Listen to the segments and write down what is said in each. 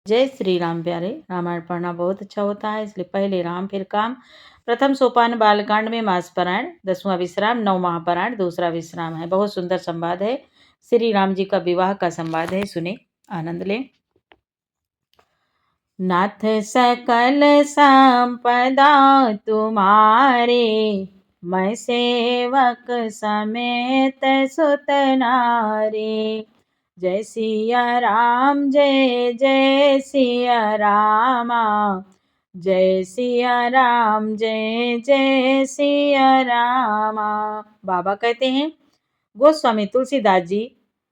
जय श्री राम प्यारे। रामायण पढ़ना बहुत अच्छा होता है, इसलिए पहले राम फिर काम। प्रथम सोपान बालकांड में मास पारायण, 10वां विश्राम, 9वां पारायण, दूसरा विश्राम है। बहुत सुंदर संवाद है, श्री राम जी का विवाह का संवाद है। सुने, आनंद लें। नाथ सकल संपदा तुम्हारे, मैं सेवक समेत सुत नारी। जय सिया राम, जय जय सिया रामा, जय सिया राम, जय जय सिया रामा। बाबा कहते हैं, गोस्वामी तुलसीदास जी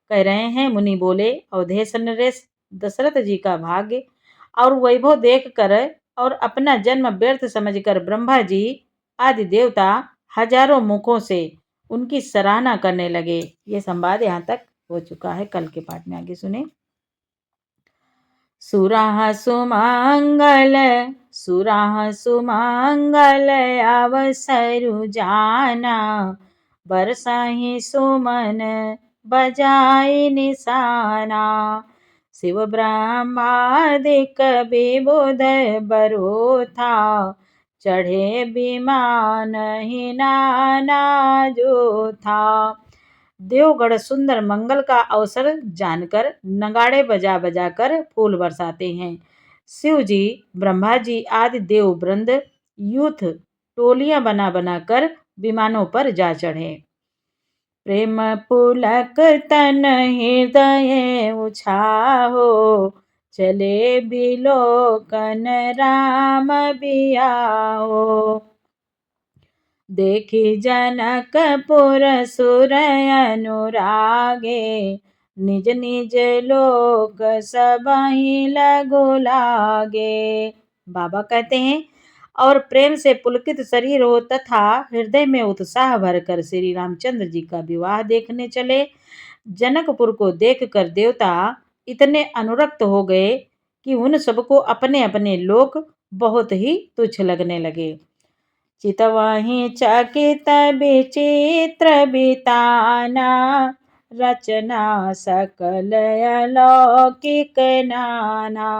कह रहे हैं, मुनि बोले, अवधेश नरेश दशरथ जी का भाग्य और वैभव देख कर और अपना जन्म व्यर्थ समझकर ब्रह्मा जी आदि देवता हजारों मुखों से उनकी सराहना करने लगे। ये संवाद यहाँ तक हो चुका है। कल के पाठ में आगे सुने। सुराह सुमंगल, सुराह सुमंगल अवसरु जाना, बरसाही सुमन बजाई निशाना। शिव ब्रह्मादिक विबुध बरोथा, चढ़े विमान ही नाना जो था। देवगढ़ सुंदर मंगल का अवसर जानकर नगाड़े बजा बजा कर फूल बरसाते हैं। शिव जी, ब्रह्मा जी आदि देव वृंद यूथ टोलियां बना बना कर विमानों पर जा चढ़े। प्रेम पुलक तन हृदय उछाहो, चले बिलोकन राम बियाहो। देखी जनकपुर सुर अनुरागे, निज निज लोक सबहि लगु लागे। बाबा कहते हैं, और प्रेम से पुलकित शरीर हो तथा हृदय में उत्साह भरकर श्री रामचंद्र जी का विवाह देखने चले। जनकपुर को देखकर देवता इतने अनुरक्त हो गए कि उन सबको अपने अपने लोक बहुत ही तुच्छ लगने लगे। चितवहि चकित विचित्र बिताना, रचना सकल अलौकिक नाना।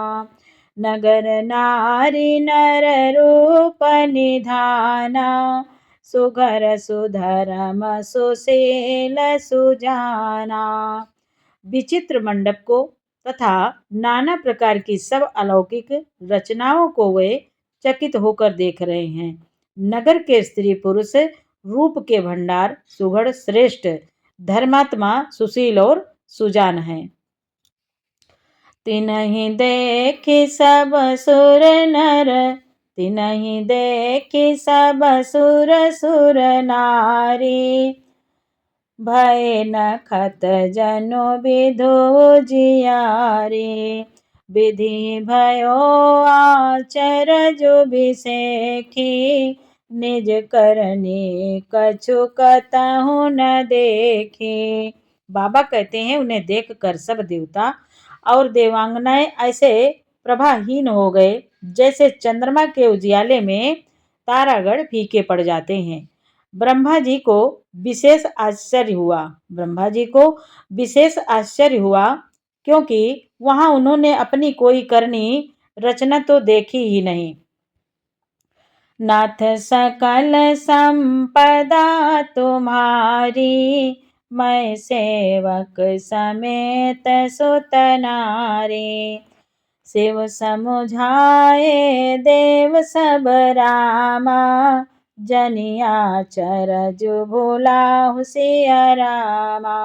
नगर नारी नर रूप निधाना, सुघर सुधर्म सुशील सुजाना। विचित्र मंडप को तथा नाना प्रकार की सब अलौकिक रचनाओं को वे चकित होकर देख रहे हैं। नगर के स्त्री पुरुष रूप के भंडार, सुघड़ श्रेष्ठ, धर्मात्मा, सुशील और सुजान हैं। तिन्हि देखि सब सुर नर, तिन्हि देखि सब सुर सुर नारी। भय नखत जनु विधु जियारी, विधि भयो आचरज बिसेखी। निज करनी कछु कतहु न देखी। बाबा कहते हैं, उन्हें देखकर सब देवता और देवांगनाएं ऐसे प्रभाहीन हो गए जैसे चंद्रमा के उजियाले में तारागण फीके पड़ जाते हैं। ब्रह्मा जी को विशेष आश्चर्य हुआ। ब्रह्मा जी को विशेष आश्चर्य हुआ क्योंकि वहां उन्होंने अपनी कोई करनी रचना तो देखी ही नहीं। नाथ सकल संपदा तुम्हारी, मैं सेवक समेत सुत नारी। शिव समुझाए देव सब रामा, जनिया चरज भुलाहु सिया रामा।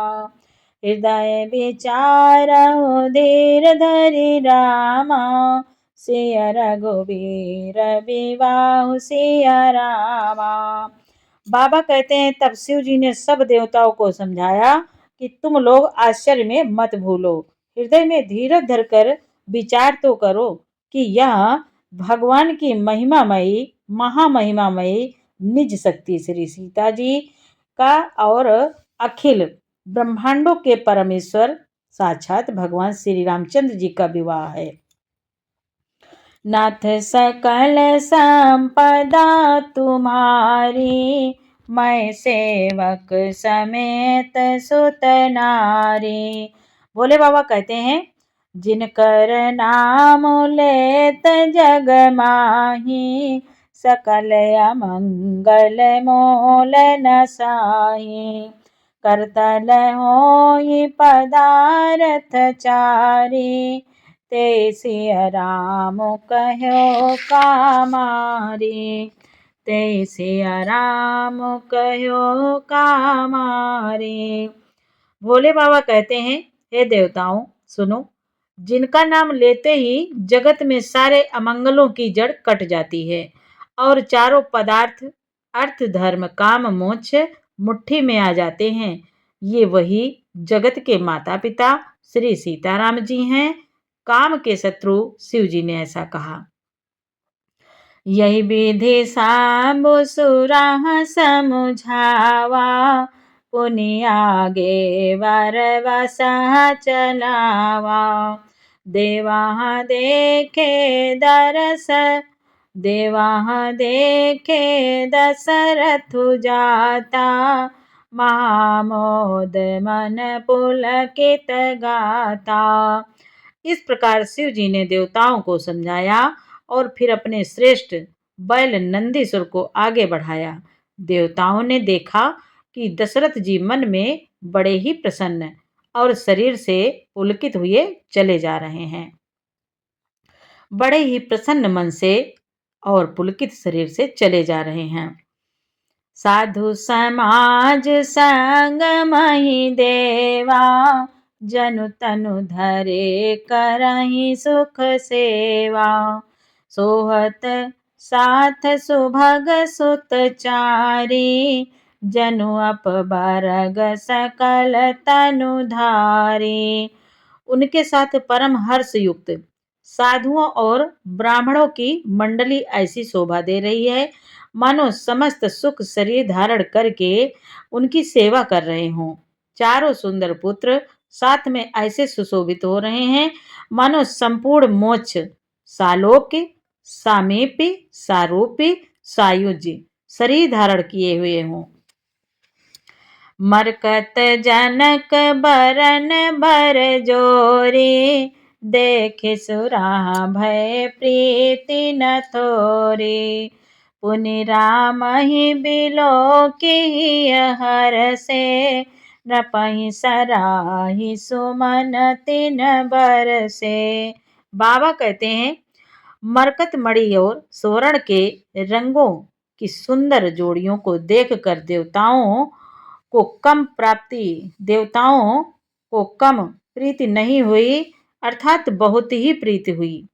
हृदय विचारहु धीर धरि रामा, सिया रघुवीर विवाहु सिया रामा। बाबा कहते हैं, तब शिव जी ने सब देवताओं को समझाया कि तुम लोग आश्चर्य में मत भूलो, हृदय में धीरज धरकर विचार तो करो कि यह भगवान की महिमामयी महामहिमामयी निज शक्ति श्री सीता जी का और अखिल ब्रह्मांडों के परमेश्वर साक्षात भगवान श्री रामचंद्र जी का विवाह है। नाथ सकल संपदा तुम्हारी, मैं सेवक समेत सुत नारी। भोले बाबा कहते हैं, जिनकर नाम लेत जग माही, सकल अमंगल मोल न साही। करतल होई पदारथ चारी, ते सिया राम कहो कामारी। ते सिया राम कहो कामारी। भोले बाबा कहते हैं, हे देवताओं सुनो, जिनका नाम लेते ही जगत में सारे अमंगलों की जड़ कट जाती है और चारों पदार्थ अर्थ धर्म काम मोक्ष मुट्ठी में आ जाते हैं, ये वही जगत के माता पिता श्री सीताराम जी हैं। काम के शत्रु शिव जी ने ऐसा कहा। यही विधि सांबु सुरा समझावा, पुनि आगे वर वसा चलावा। देवा देखे दरस, देवा देखे दशरथ जाता, महामोद मन पुलकित गाता। इस प्रकार शिव जी ने देवताओं को समझाया और फिर अपने श्रेष्ठ बैल नंदीश्वर को आगे बढ़ाया। देवताओं ने देखा कि दशरथ जी मन में बड़े ही प्रसन्न और शरीर से पुलकित हुए चले जा रहे हैं। बड़े ही प्रसन्न मन से और पुलकित शरीर से चले जा रहे हैं। साधु समाज संग मही देवा, जनु तनु धरे करहि सुख सेवा। सोहत साथ सुभग सुत चारी, जनु अपबरग सकल तनु धारी। उनके साथ परम हर्ष युक्त साधुओं और ब्राह्मणों की मंडली ऐसी शोभा दे रही है, मानो समस्त सुख शरीर धारण करके उनकी सेवा कर रहे हों। चारों सुंदर पुत्र साथ में ऐसे सुशोभित हो रहे हैं, मानो संपूर्ण मोक्ष सालोक्य सामीप्य सारूप्य सायुज्य शरीर धारण किए हुए हों। मरकत जनक बरन भर जोरी, देखे सुरा भय प्रीति न थोरी। पुनि राम ही बिलो की हर से, नपहि सराही सुमन तिन बर से। बाबा कहते हैं, मरकत मणि और स्वर्ण के रंगों की सुंदर जोड़ियों को देखकर देवताओं को कम प्रीति नहीं हुई, अर्थात बहुत ही प्रीति हुई।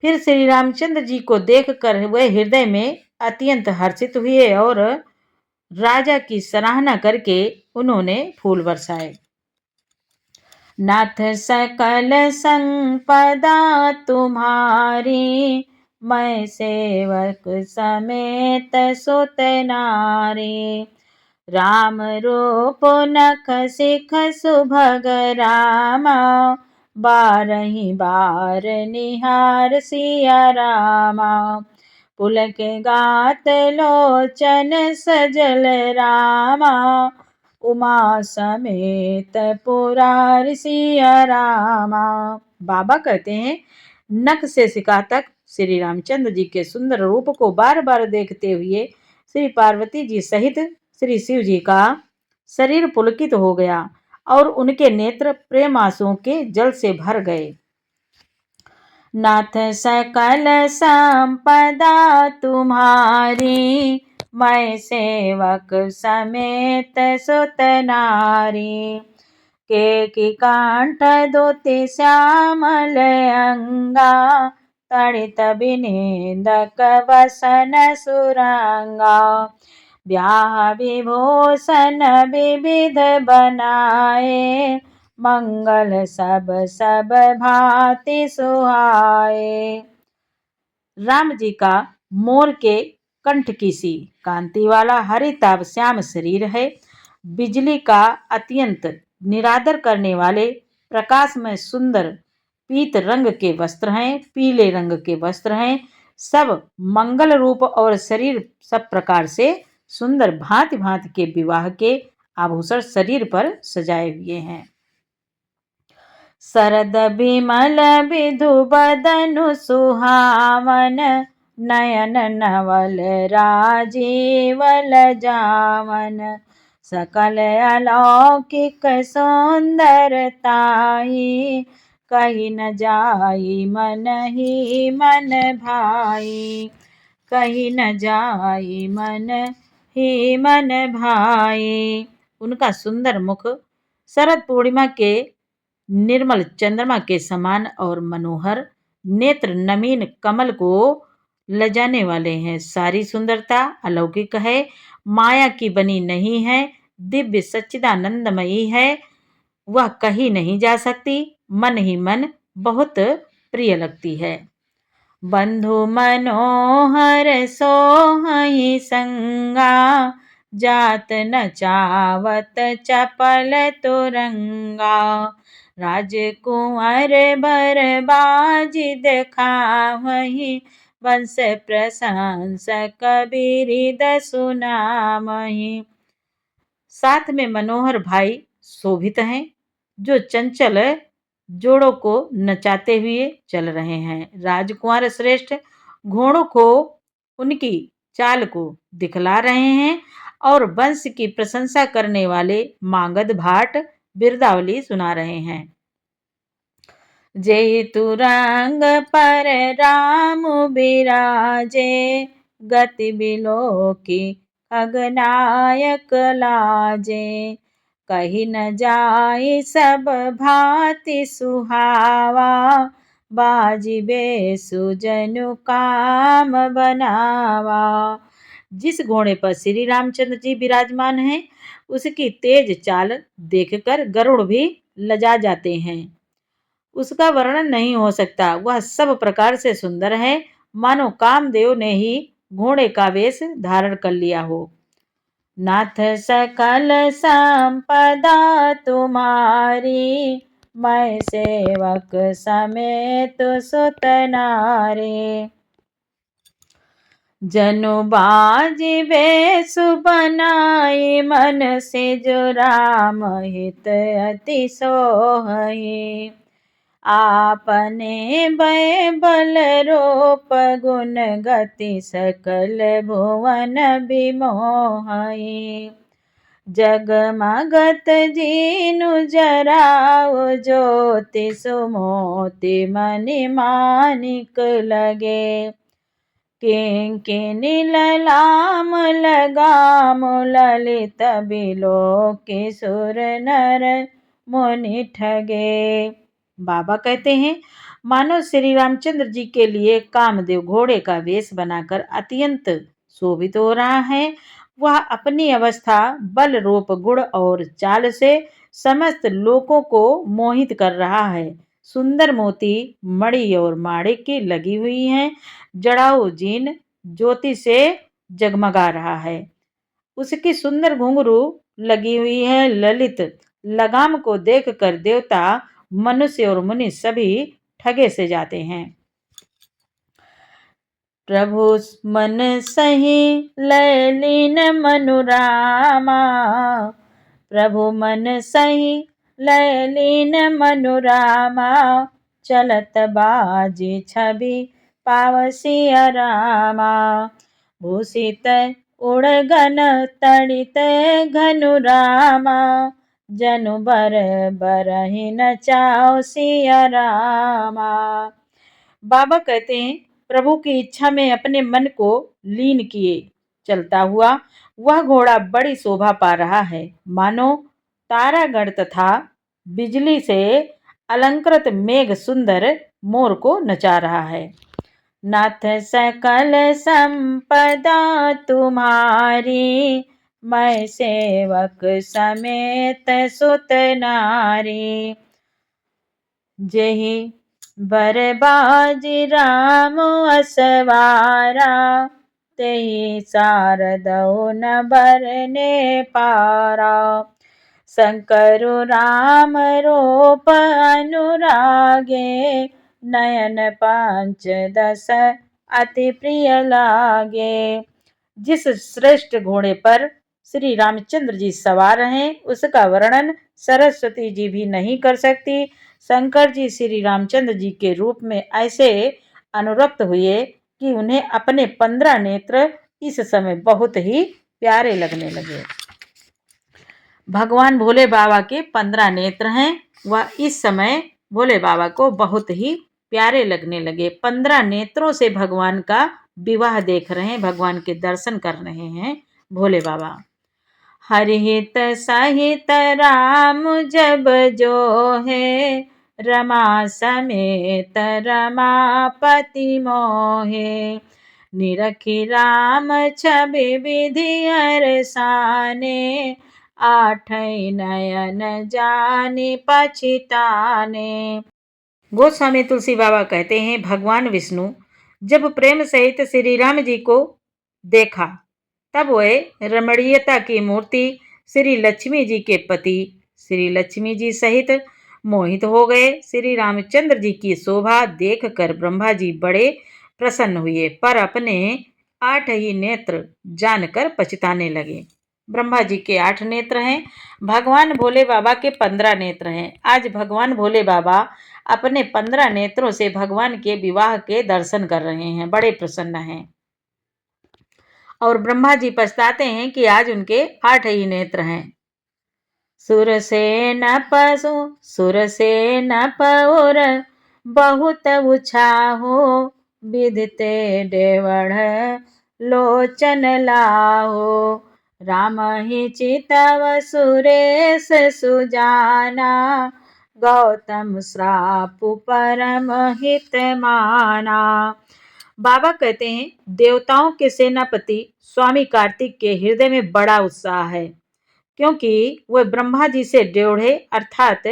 फिर श्री रामचंद्र जी को देखकर वह हृदय में अत्यंत हर्षित हुए और राजा की सराहना करके उन्होंने फूल बरसाए। नाथ सकल संपदा तुम्हारी, मैं सेवक समेत सुत नारी। राम रूप नख सिख सुभग रामा, बारहि बार निहार सिया रामा। पुलक गात लोचन सजल रामा, उमा समेत पुरार सिया रामा। बाबा कहते हैं, नख से सिका तक श्री रामचंद्र जी के सुंदर रूप को बार बार देखते हुए श्री पार्वती जी सहित श्री शिव जी का शरीर पुलकित हो गया और उनके नेत्र प्रेम आंसुओं के जल से भर गए। नाथ सकल संपदा तुम्हारी, मैं सेवक समेत सुत नारी। केकी कांठ दोति श्यामल अंगा, तड़ित बिनेन्दक वसन सुरंगा। ब्याह विभूषण विविध बनाए, मंगल सब सब भांति सुहाए। राम जी का मोर के कंठ की सी कांति वाला हरिताभ श्याम शरीर है। बिजली का अत्यंत निरादर करने वाले प्रकाश में सुंदर पीत रंग के वस्त्र हैं, पीले रंग के वस्त्र हैं। सब मंगल रूप और शरीर सब प्रकार से सुंदर भांति भांति के विवाह के आभूषण शरीर पर सजाए हुए हैं। शरद बिमल विधु बदनु सुहावन, नयन नवल राजीवल जावन। सकल अलौकिक सौंदरताई, कही न जाई मन ही मन भाई। कही न जाई मन ही मन भाई। उनका सुंदर मुख शरद पूर्णिमा के निर्मल चंद्रमा के समान और मनोहर नेत्र नवीन कमल को लजाने वाले हैं। सारी सुंदरता अलौकिक है, माया की बनी नहीं है, दिव्य सच्चिदानंदमयी है। वह कही नहीं जा सकती, मन ही मन बहुत प्रिय लगती है। बंधु मनोहर सोहहि संगा, जात न चावत चपल तुरंगा। राजकुंवर बर बाजी देखावहि, वंश प्रशंसक बिरिद सुनावहि। साथ में मनोहर भाई शोभित हैं, जो चंचल जोड़ों को नचाते हुए चल रहे हैं। राजकुमार श्रेष्ठ घोड़ों को उनकी चाल को दिखला रहे हैं और वंश की प्रशंसा करने वाले मागध भाट बिरदावली सुना रहे हैं। जय तुरंग पर राम बिराजे, गति बिलोकी खगनायक लाजे। कही न जाई सब भांति सुहावा, बाजी बेसु जनु काम बनावा। जिस घोड़े पर श्री रामचंद्र जी विराजमान हैं, उसकी तेज चाल देखकर गरुड़ भी लजा जाते हैं। उसका वर्णन नहीं हो सकता, वह सब प्रकार से सुंदर है, मानो कामदेव ने ही घोड़े का वेश धारण कर लिया हो। नाथ सकल संपदा तुम्हारी, मैं सेवक समेत सुत नारी। जनु बाजी बेसु बनाई, मन से जो राम हित अति सोहई। आपने भय बल रूप गुण गति, सकल भुवन बिमोहई। जगमगत जीनु जराउ, ज्योति सुमोति मणि मानिक लगे। किंकिनी ललाम लगाम, ललित बिलोकी सुर नर मुनि ठगे। बाबा कहते हैं, मानो श्री रामचंद्र जी के लिए कामदेव घोड़े का वेश बनाकर अत्यंत शोभित हो रहा है। वह अपनी अवस्था, बल रूप, गुण और चाल से समस्त लोगों को मोहित कर रहा है। सुंदर मोती, मणि और माणिक की लगी हुई हैं। जड़ाऊ जीन ज्योति से जगमगा रहा है। उसकी सुंदर घुंघरू लगी हुई है। ललित लगाम को देखकर देवता, मनुष्य और मुनि सभी ठगे से जाते हैं। प्रभु मन सही लयलीन मनुरामा, प्रभु मन सही लयलीन मनुरामा। चलत बाजी छवि पावसिया रामा, भूषित उड़गन तड़ित घनुरामा। जनु बर बरहि नचाओ सिया रामा। बाबा कहते हैं, प्रभु की इच्छा में अपने मन को लीन किए चलता हुआ वह घोड़ा बड़ी शोभा पा रहा है, मानो तारागण तथा बिजली से अलंकृत मेघ सुंदर मोर को नचा रहा है। नाथ सकल संपदा तुम्हारी, मैं सेवक समेत सुत नारी। जेहि बरबाजी राम असवारा, तेहि शारदौ न बरने पारा। शंकरु राम रूप अनुरागे, नयन पांच दस अति प्रिय लागे। जिस श्रेष्ठ घोड़े पर श्री रामचंद्र जी सवार हैं, उसका वर्णन सरस्वती जी भी नहीं कर सकती। शंकर जी श्री रामचंद्र जी के रूप में ऐसे अनुरक्त हुए कि उन्हें अपने 15 नेत्र इस समय बहुत ही प्यारे लगने लगे। भगवान भोले बाबा के 15 नेत्र हैं। वह इस समय भोले बाबा को बहुत ही प्यारे लगने लगे। 15 नेत्रों से भगवान का विवाह देख रहे हैं, भगवान के दर्शन कर रहे हैं भोले बाबा। हरिहित सहित राम जब जो है, रमा समेत रमापति मोहे। निरखी राम छवि विधि अरसाने, आठै नयन जानि पछिताने। गोस्वामी तुलसी बाबा कहते हैं, भगवान विष्णु जब प्रेम सहित श्री राम जी को देखा, तब वह रमणीयता की मूर्ति श्री लक्ष्मी जी के पति श्री लक्ष्मी जी सहित मोहित हो गए। श्री रामचंद्र जी की शोभा देखकर ब्रह्मा जी बड़े प्रसन्न हुए, पर अपने 8 ही नेत्र जानकर पछताने लगे। ब्रह्मा जी के 8 नेत्र हैं, भगवान भोले बाबा के 15 नेत्र हैं। आज भगवान भोले बाबा अपने 15 नेत्रों से भगवान के विवाह के दर्शन कर रहे हैं, बड़े प्रसन्न हैं। और ब्रह्मा जी पछताते हैं कि आज उनके 8 ही नेत्र हैं। सुर से न पौर बहुत उछाहो, विदिते डेवढ़ लोचन लाहो। राम ही चितव सुरेश सुजाना, गौतम श्राप परम हित माना। बाबा कहते हैं, देवताओं के सेनापति स्वामी कार्तिक के हृदय में बड़ा उत्साह है, क्योंकि वह ब्रह्मा जी से ड्योढ़े अर्थात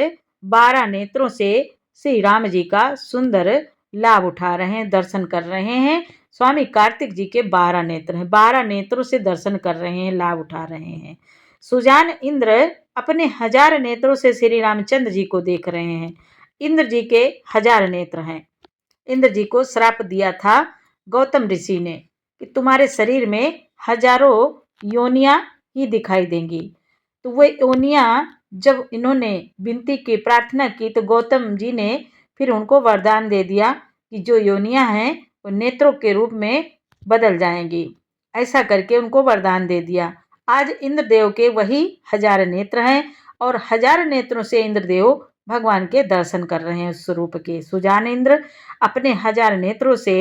12 नेत्रों से श्री राम जी का सुंदर लाभ उठा रहे हैं, दर्शन कर रहे हैं। स्वामी कार्तिक जी के 12 नेत्र हैं, 12 नेत्रों से दर्शन कर रहे हैं, लाभ उठा रहे हैं। सुजान इंद्र अपने 1000 नेत्रों से श्री रामचंद्र जी को देख रहे हैं। इंद्र जी के 1000 नेत्र हैं। इंद्र जी को श्राप दिया था गौतम ऋषि ने कि तुम्हारे शरीर में हजारों योनियां ही दिखाई देंगी। तो वे योनियां जब इन्होंने विनती की, प्रार्थना की, तो गौतम जी ने फिर उनको वरदान दे दिया कि जो योनियां हैं वो नेत्रों के रूप में बदल जाएंगी। ऐसा करके उनको वरदान दे दिया। आज इंद्रदेव के वही 1000 नेत्र हैं और 1000 नेत्रों से इंद्रदेव भगवान के दर्शन कर रहे हैं। उस स्वरूप के सुजान इंद्र अपने 1000 नेत्रों से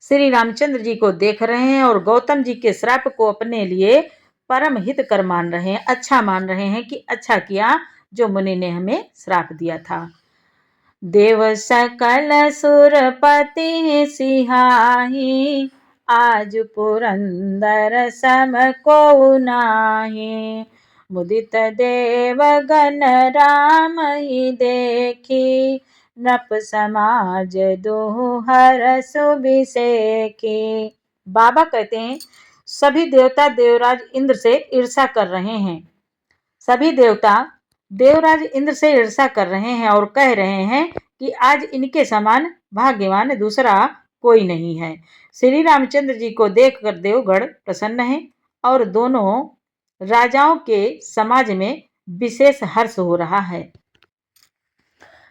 श्री रामचंद्र जी को देख रहे हैं और गौतम जी के श्राप को अपने लिए परम हितकर मान रहे हैं, अच्छा मान रहे हैं कि अच्छा किया जो मुनि ने हमें श्राप दिया था। देव सकल सुरपति सिहाही, आज पुरंदर सम को नाही। मुदित देव गण राम ही देखी, नृप समाज दोहर सुबिसेखी। बाबा कहते हैं, सभी देवता देवराज इंद्र से ईर्षा कर रहे हैं। सभी देवता देवराज इंद्र से ईर्षा कर रहे हैं और कह रहे हैं कि आज इनके समान भाग्यवान दूसरा कोई नहीं है। श्री रामचंद्र जी को देखकर देवगण प्रसन्न हैं और दोनों राजाओं के समाज में विशेष हर्ष हो रहा है।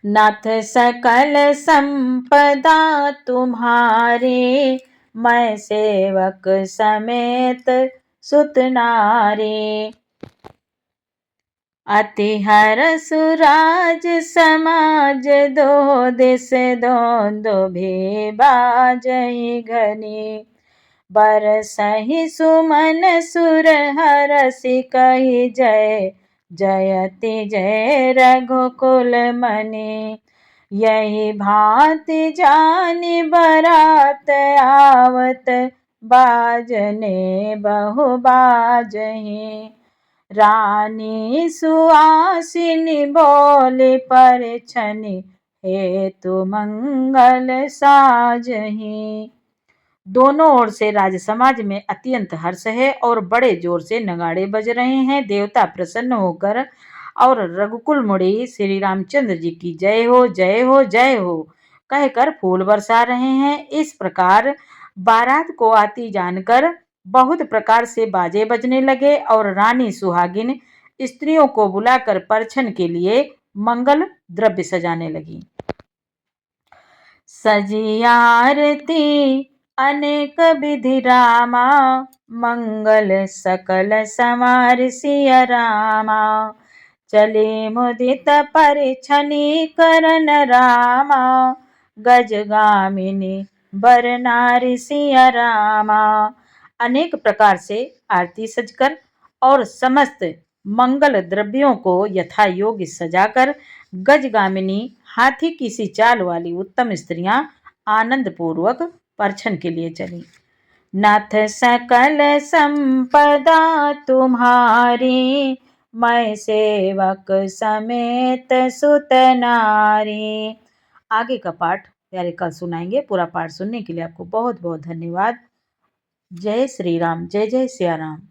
नाथ सकल संपदा तुम्हारे, मैं सेवक समेत सुत नारी। अति हरस राज समाज दो दिस दो भी बाजहि घनी। बरसहि सुमन सुर हरसि कहि जय, जयति जय रघुकुल मनि। यही भांति जानि बरात आवत, बाजने बहु बाजहि। रानी सुआसिनी बोली परिछनि, हेतु मंगल साजहि। दोनों ओर से राज समाज में अत्यंत हर्ष है और बड़े जोर से नगाड़े बज रहे हैं। देवता प्रसन्न होकर और रघुकुल मुनि श्री रामचंद्र जी की जय हो जय हो जय हो कहकर फूल बरसा रहे हैं। इस प्रकार बारात को आती जानकर बहुत प्रकार से बाजे बजने लगे और रानी सुहागिन स्त्रियों को बुलाकर परछन के लिए मंगल द्रव्य सजाने लगी। सजी आरती अनेक विधि रामा, मंगल सकल समार सिया रामा। चले मुदित परिछनी करन रामा, गजगामिनी बर नारी सिया रामा। अनेक प्रकार से आरती सजकर और समस्त मंगल द्रव्यों को यथा योग्य सजाकर गजगामिनी हाथी की सी चाल वाली उत्तम स्त्रियां आनंद पूर्वक परछन के लिए चली। नाथ सकल संपदा तुम्हारी, मैं सेवक समेत सुत नारी। आगे का पाठ प्यारे कल सुनाएंगे। पूरा पाठ सुनने के लिए आपको बहुत बहुत धन्यवाद। जय श्री राम, जय जय सिया राम।